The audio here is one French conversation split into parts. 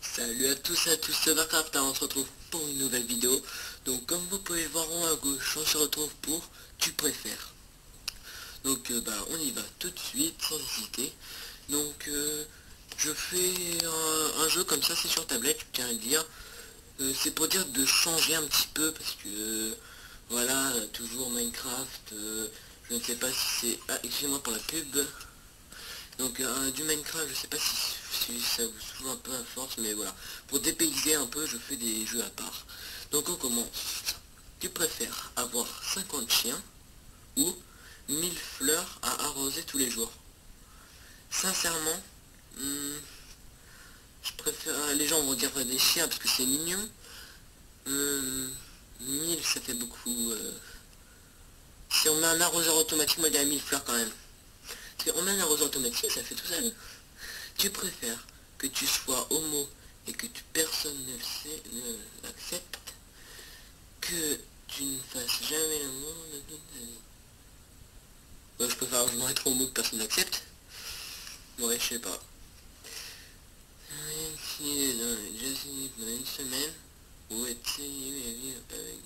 Salut à tous et à tous, c'est Warcraft, on se retrouve pour une nouvelle vidéo. Donc comme vous pouvez voir en haut à gauche, on se retrouve pour Tu préfères. Donc on y va tout de suite sans hésiter. Donc je fais un jeu comme ça, c'est sur tablette, je tiens à le dire. C'est pour dire de changer un petit peu parce que voilà, toujours Minecraft, je ne sais pas si c'est... Ah, excusez-moi pour la pub. Donc du Minecraft, je sais pas si ça vous souvient un peu à force, mais voilà. Pour dépayser un peu, je fais des jeux à part. Donc on commence. Tu préfères avoir 50 chiens ou 1000 fleurs à arroser tous les jours? Sincèrement, je préfère... Les gens vont dire des chiens parce que c'est mignon. 1000 ça fait beaucoup. Si on met un arroseur automatique, moi je dirais 1000 fleurs quand même. Parce qu'on met un arroseur automatique, ça fait tout seul. Tu préfères que tu sois homo et que personne ne le sait, ne l'accepte, que tu ne fasses jamais l'amour de toute ta vie? Bah, je préfère largement être homo que personne n'accepte. Ouais, je sais pas. Essayer dans les Jeux-Unis pendant une semaine, ou essayer vivre avec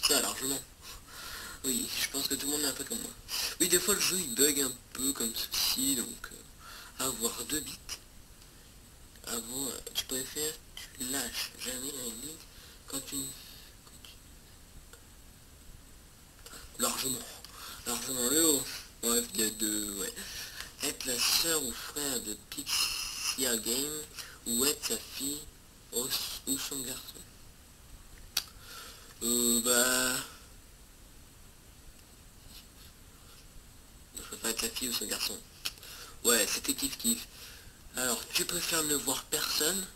ça largement. Oui, je pense que tout le monde est un peu comme moi. Oui, des fois le jeu il bug un peu comme ceci, donc avoir 2 bits. Avant, tu préfères, tu lâches jamais la limite quand tu... Largement. Largement le haut. Bref, il y a deux... Ouais. Être la sœur ou frère de Pixia Game ou être sa fille ou son garçon. Bah... Je préfère être sa fille ou son garçon. Ouais, c'était kiff-kiff. Alors, tu préfères ne voir personne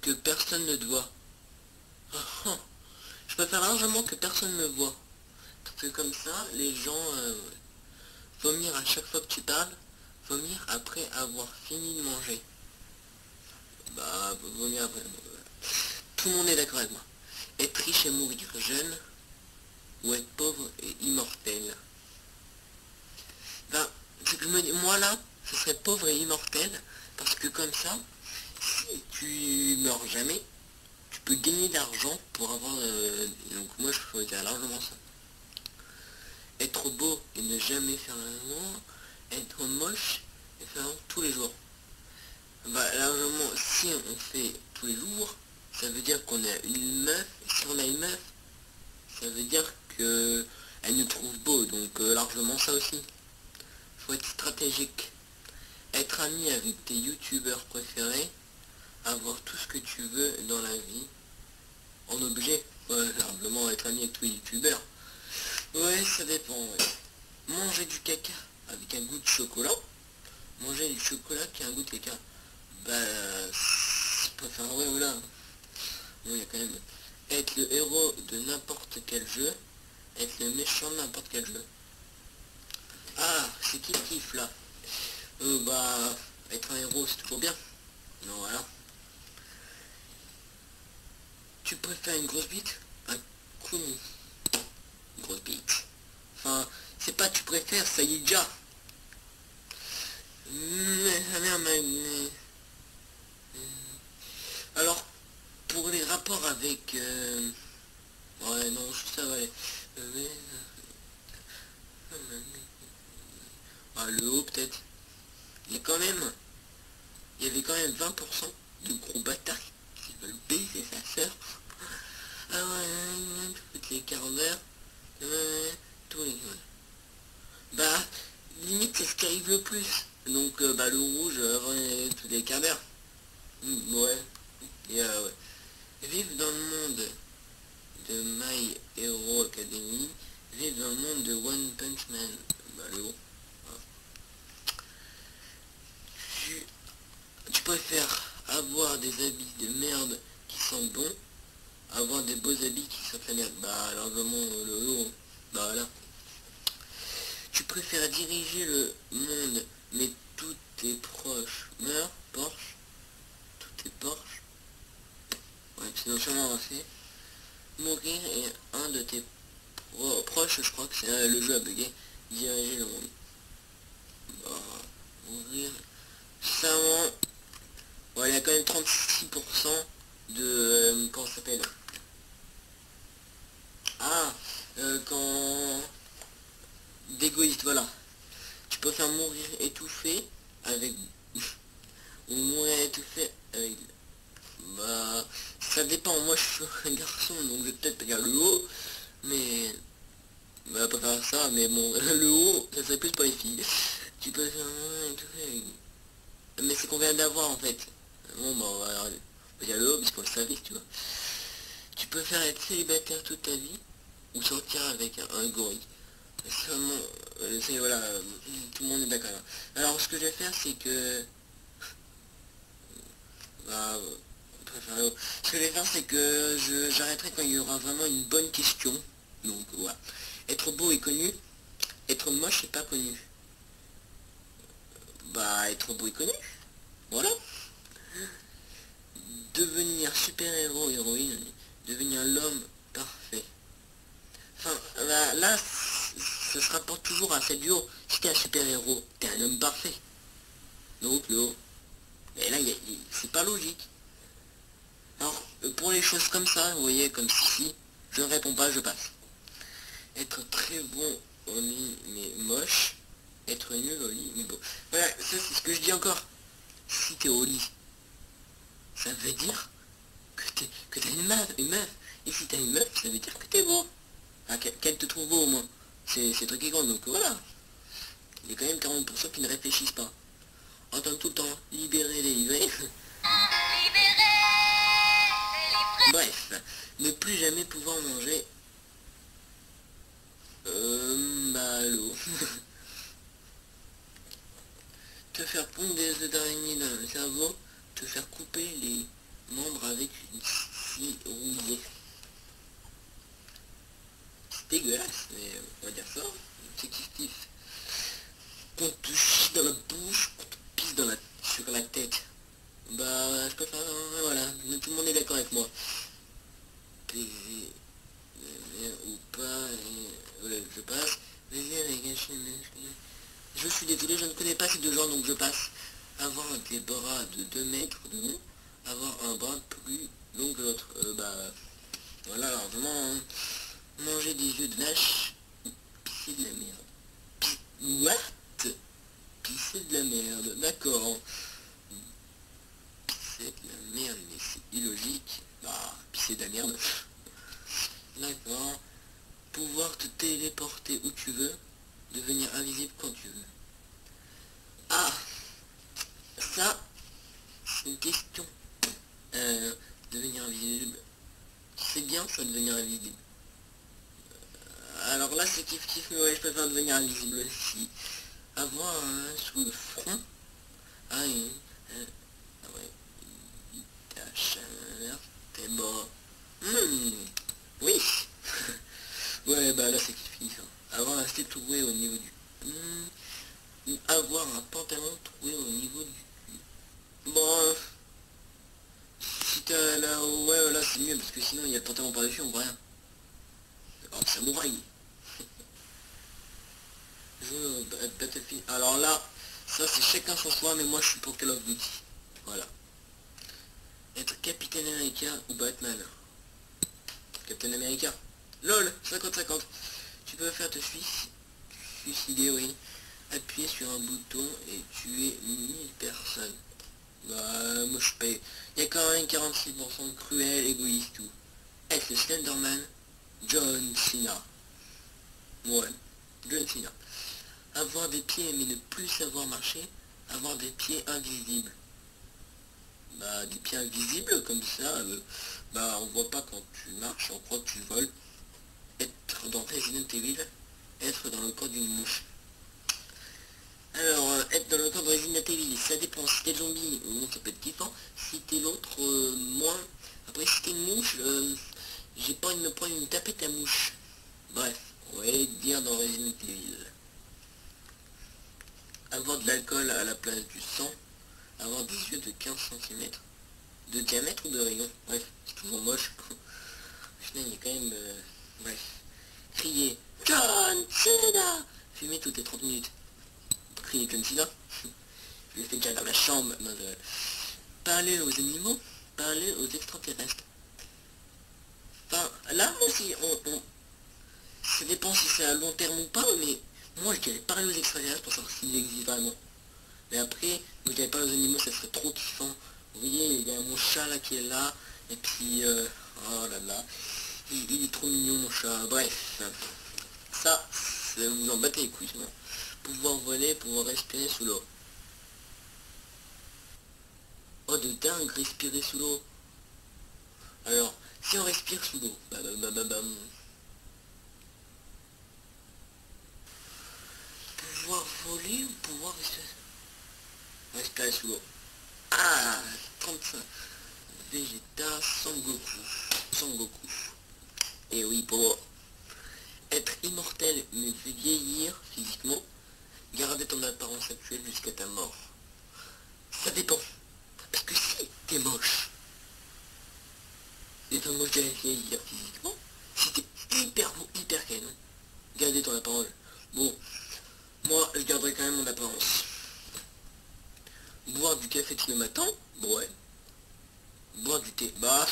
que personne ne te voit? Je préfère largement que personne me voit. Parce que comme ça, les gens vomir à chaque fois que tu parles, vomir après avoir fini de manger. Bah, vomir après. Tout le monde est d'accord avec moi. Être riche et mourir jeune, ou être pauvre et immortel. Ben, ce que je me dis, moi là, ce serait pauvre et immortel, parce que comme ça, si tu meurs jamais, tu peux gagner d'argent pour avoir... donc moi je choisirais largement ça. Être beau et ne jamais faire l'amour, être moche et faire l'amour tous les jours. Bah largement, si on fait tous les jours, ça veut dire qu'on a une meuf, et si on a une meuf, ça veut dire que elle nous trouve beau, donc largement ça aussi. Faut être stratégique. Être ami avec tes youtubeurs préférés, avoir tout ce que tu veux dans la vie, en objet. Ouais, largement être ami avec tous les youtubeurs. Ouais, ça dépend, ouais. Manger du caca avec un goût de chocolat. Manger du chocolat qui a un goût de caca. Bah, je préfère, ouais, voilà. Bon, il y a quand même... Être le héros de n'importe quel jeu, être le méchant de n'importe quel jeu. Ah, c'est qui le kiff là? Bah, être un héros, c'est toujours bien. Non, voilà. Tu préfères une grosse bite? Un coup, une grosse bite. Enfin, c'est pas tu préfères, ça y est déjà. Alors, pour les rapports avec... Ouais, non, ça va aller. Ah, le haut, peut-être. Il y a quand même... Il y avait quand même 20% de gros bâtards qui veulent baiser sa sœur. Ah ouais, toutes les quarts d'heure. Tous les... Bah, limite, c'est ce qui arrive le plus. Donc, bah, le rouge, tous les quarts d'heure. Ouais. Et ouais. Vivre dans le monde de My Hero Academy, vivre dans le monde de One Punch Man. Bah, le haut. Tu préfères avoir des habits de merde qui sentent bon, avoir des beaux habits qui sentent la merde? Bah, largement le haut. Bah, voilà. Tu préfères diriger le monde, mais tous tes proches meurent? Porsche? Tous tes Porsche? Ouais, sinon sûrement avancé. mourir et un de tes proches, je crois que c'est le jeu a bugué, diriger le monde. Bah, mourir. Sincèrement, ouais, il y a quand même 36% de... comment ça s'appelle? Ah, quand... d'égoïste, voilà. Tu peux faire mourir étouffé avec... ou mourir étouffé avec... Bah, ça dépend. Moi, je suis un garçon, donc je vais peut-être regarder le haut, mais... Bah, pas faire ça, mais bon, le haut, ça serait plus pour les filles. Tu peux faire mourir étouffé avec... Mais c'est qu'on vient d'avoir, en fait. Bon, bah, on va dire le haut, parce qu'on le savait, tu vois. Tu peux faire être célibataire toute ta vie, ou sortir avec un gorille. Seulement, c'est voilà, tout le monde est d'accord. Alors ce que je vais faire, c'est que... Bah, ce que je vais faire, c'est que j'arrêterai quand il y aura vraiment une bonne question. Donc voilà. Être beau et connu, être moche et pas connu. Bah, être beau et connu, voilà. Devenir super-héros, héroïne, devenir l'homme parfait. Enfin, là, ça se rapporte toujours à cette duo. Si t'es un super-héros, t'es un homme parfait. Donc, le mais là, c'est pas logique. Alors, pour les choses comme ça, vous voyez, comme ceci, je ne réponds pas, je passe. Être très bon au lit, mais moche. Être nul au lit, mais beau. Voilà, ça c'est ce que je dis encore. Si t'es au lit, ça veut dire que t'as une meuf. Et si t'as une meuf, ça veut dire que t'es beau. Ah, qu'elle te trouve beau au moins. C'est truc qui compte, donc voilà. Il y a quand même 40% qui ne réfléchissent pas. Entendre tout le temps, libérer, délivrer. Bref, ne plus jamais pouvoir manger l'eau. Te faire pondre des œufs d'araignée dans le cerveau, te faire couper les membres avec une scie rouillée. C'est dégueulasse, mais on va dire ça, c'est kiff. Qu'on te chie dans la bouche, qu'on te pisse sur la tête. Bah, je préfère, voilà, tout le monde est d'accord avec moi. PV, ou pas, ouais, je passe. PV avec un chien. Je suis désolé, je ne connais pas ces deux gens, donc je passe. Avoir des bras de 2 mètres de long, avoir un bras plus long que l'autre. Bah, voilà, largement, hein. Manger des yeux de vache, pisser de la merde. What? Pisser de la merde, d'accord. Pisser de la merde, mais c'est illogique. Bah, pisser de la merde. D'accord. Pouvoir te téléporter où tu veux, devenir invisible quand tu veux. Ah, ça, c'est une question. Devenir invisible. C'est bien ça, devenir invisible. Alors là, c'est kiff, mais ouais, je préfère devenir invisible aussi. Avoir un sous le front. Ah, ah ouais. Ta chaleur, t'es mort. Oui. Ouais, bah là, c'est kiff, hein. Avoir un slip troué au niveau du... ou avoir un pantalon troué au niveau du... Bon, si t'as là, ouais, là c'est mieux parce que sinon il y a le pantalon par-dessus, on voit rien. Oh, samouraï. Battlefield. Alors là, ça c'est chacun son choix, mais moi je suis pour Call of Duty. Voilà. Être Capitaine America ou Batman. Captain America. LOL, 50-50. Tu peux faire te suicider, oui. Appuyer sur un bouton et tuer 1000 personnes. Bah, moi je paye. Il y a quand même 46% cruel, égoïste, tout. Être le Slenderman, John Cena. Ouais, John Cena. Avoir des pieds mais ne plus savoir marcher. Avoir des pieds invisibles. Bah, des pieds invisibles comme ça, bah on voit pas quand tu marches, on croit que tu voles. Être dans Resident Evil, être dans le corps d'une mouche. Alors, être dans le corps de Resident Evil, ça dépend. Si t'es zombie, bon, ça peut être kiffant. Si t'es l'autre, moins. Après, si t'es une mouche, j'ai pas envie de me prendre une tapette à mouche. Bref, on va aller dire dans Resident Evil. Avoir de l'alcool à la place du sang. Avoir des yeux de 15 cm. De diamètre ou de rayon. Bref, c'est toujours moche. Cena il est quand même... bref. Crier John Cena, fumer toutes les 30 minutes. Crier John Cena. Je le fais déjà dans la chambre. Parler aux animaux, parler aux extraterrestres. Enfin, là aussi, ça dépend si c'est à long terme ou pas, mais moi je dirais parler aux extraterrestres pour savoir s'ils existent vraiment. Mais après, je dirais parler aux animaux, ça serait trop kiffant. Vous voyez, il y a mon chat là qui est là, et puis, oh là là, il est trop mignon mon chat. Bref, ça vous en battez les couilles. Pouvoir voler, pouvoir respirer sous l'eau. Oh de dingue, respirer sous l'eau. Alors, si on respire sous l'eau, pouvoir voler ou pouvoir respirer sous l'eau. Ah, 35. Vegeta Sangoku. Sangoku. Et oui, pour être immortel mais vieillir physiquement, garder ton apparence actuelle jusqu'à ta mort. Ça dépend. Parce que si t'es moche, et pas moche d'aller vieillir physiquement, si t'es hyper beau, hyper canon, garder ton apparence. Bon, moi je garderai quand même mon apparence. Boire du café tous les matins, ouais. Boire du thé, bah,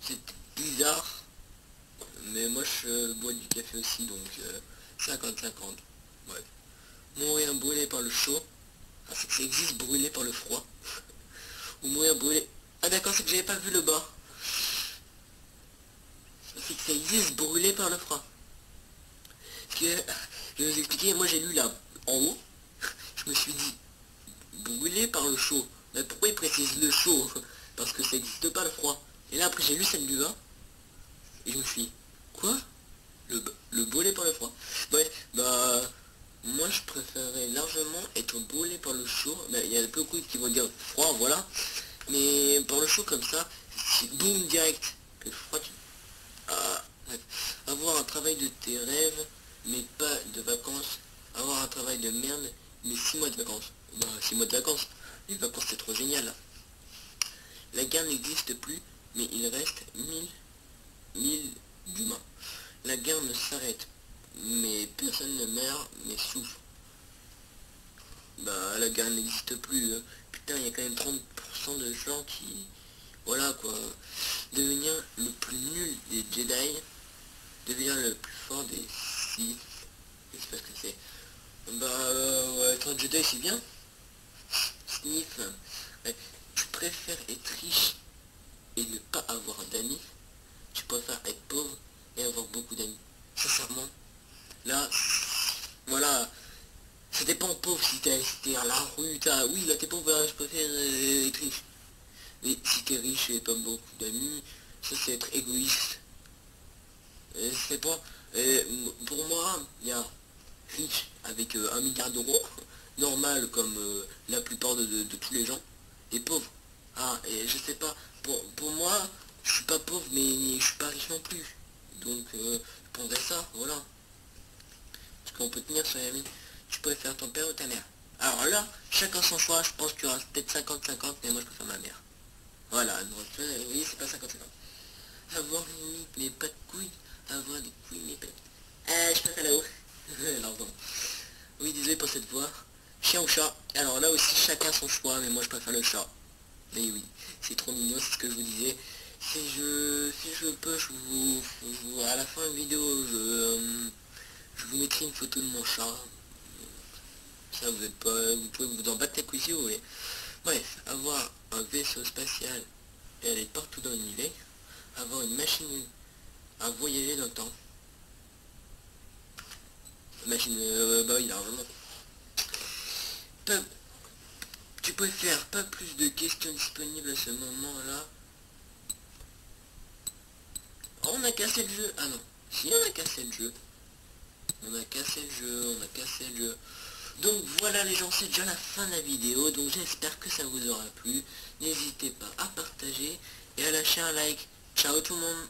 c'est bizarre. Mais moi je bois du café aussi, donc 50-50. Ouais. Mourir brûlé par le chaud. Ah, c'est que ça existe brûlé par le froid. Ou mourir brûlé. Ah d'accord, c'est que j'avais pas vu le bas. C'est que ça existe brûlé par le froid. Parce que, je vais vous expliquer, moi j'ai lu là, en haut, je me suis dit, brûlé par le chaud. Mais pourquoi il précise le chaud? Parce que ça n'existe pas le froid. Et là après j'ai lu celle du bas, et je me suis dit, quoi? Le brûlé par le froid? Ouais, bah... moi je préférerais largement être brûlé par le chaud. Ben, il y a beaucoup qui vont dire froid, voilà. Mais par le chaud comme ça, c'est boum direct. Que le froid, ah, ouais. Avoir un travail de tes rêves, mais pas de vacances. Avoir un travail de merde, mais 6 mois de vacances. Bah 6 mois de vacances. Les vacances c'est trop génial. La guerre n'existe plus, mais il reste 1000 d'humains. La guerre ne s'arrête, mais personne ne meurt, mais souffre. Bah la guerre n'existe plus. Putain, il y a quand même 30% de gens qui... Voilà quoi. Devenir le plus nul des Jedi. Devenir le plus fort des Sith. Je sais pas ce que c'est. Bah ouais, être un Jedi c'est bien. Sniff. Ouais. Tu préfères être riche et ne pas avoir d'amis. Tu préfères être pauvre et avoir beaucoup d'amis. Sincèrement. Là, voilà. Ça dépend pauvre si t'es à la rue, oui là t'es pauvre, je préfère être riche. Mais si t'es riche et pas beaucoup d'amis, ça c'est être égoïste. C'est pas... pour moi, il y a riche avec 1 milliard d'euros, normal comme la plupart de tous les gens, et pauvre. Ah, et je sais pas, pour moi, je suis pas pauvre mais je suis pas riche non plus. Donc je prendrais ça, voilà. Parce qu'on peut tenir sur les amis. Tu préfères ton père ou ta mère? Alors là, chacun son choix, je pense qu'il y aura peut-être 50-50, mais moi je préfère ma mère. Voilà, donc vous voyez, c'est pas 50-50. Avoir une limite mais pas de couilles, avoir des couilles mais pas de... je préfère là-haut. Alors bon. Oui, désolé pour cette voix. Chien ou chat? Alors là aussi, chacun son choix, mais moi je préfère le chat. Mais oui, c'est trop mignon, c'est ce que je vous disais. Si je peux, à la fin de la vidéo, je vous mettrai une photo de mon chat. Ça, vous êtes pas, vous pouvez vous en battre les couilles si vous voulez. Bref, avoir un vaisseau spatial et aller partout dans l'univers, avoir une machine à voyager dans le temps. Machine, bah oui, largement. Tu préfères pas plus de questions disponibles à ce moment-là? Oh, on a cassé le jeu. Ah non, si on a cassé le jeu. On a cassé le jeu, on a cassé le jeu. Donc voilà les gens, c'est déjà la fin de la vidéo, donc j'espère que ça vous aura plu. N'hésitez pas à partager et à lâcher un like. Ciao tout le monde.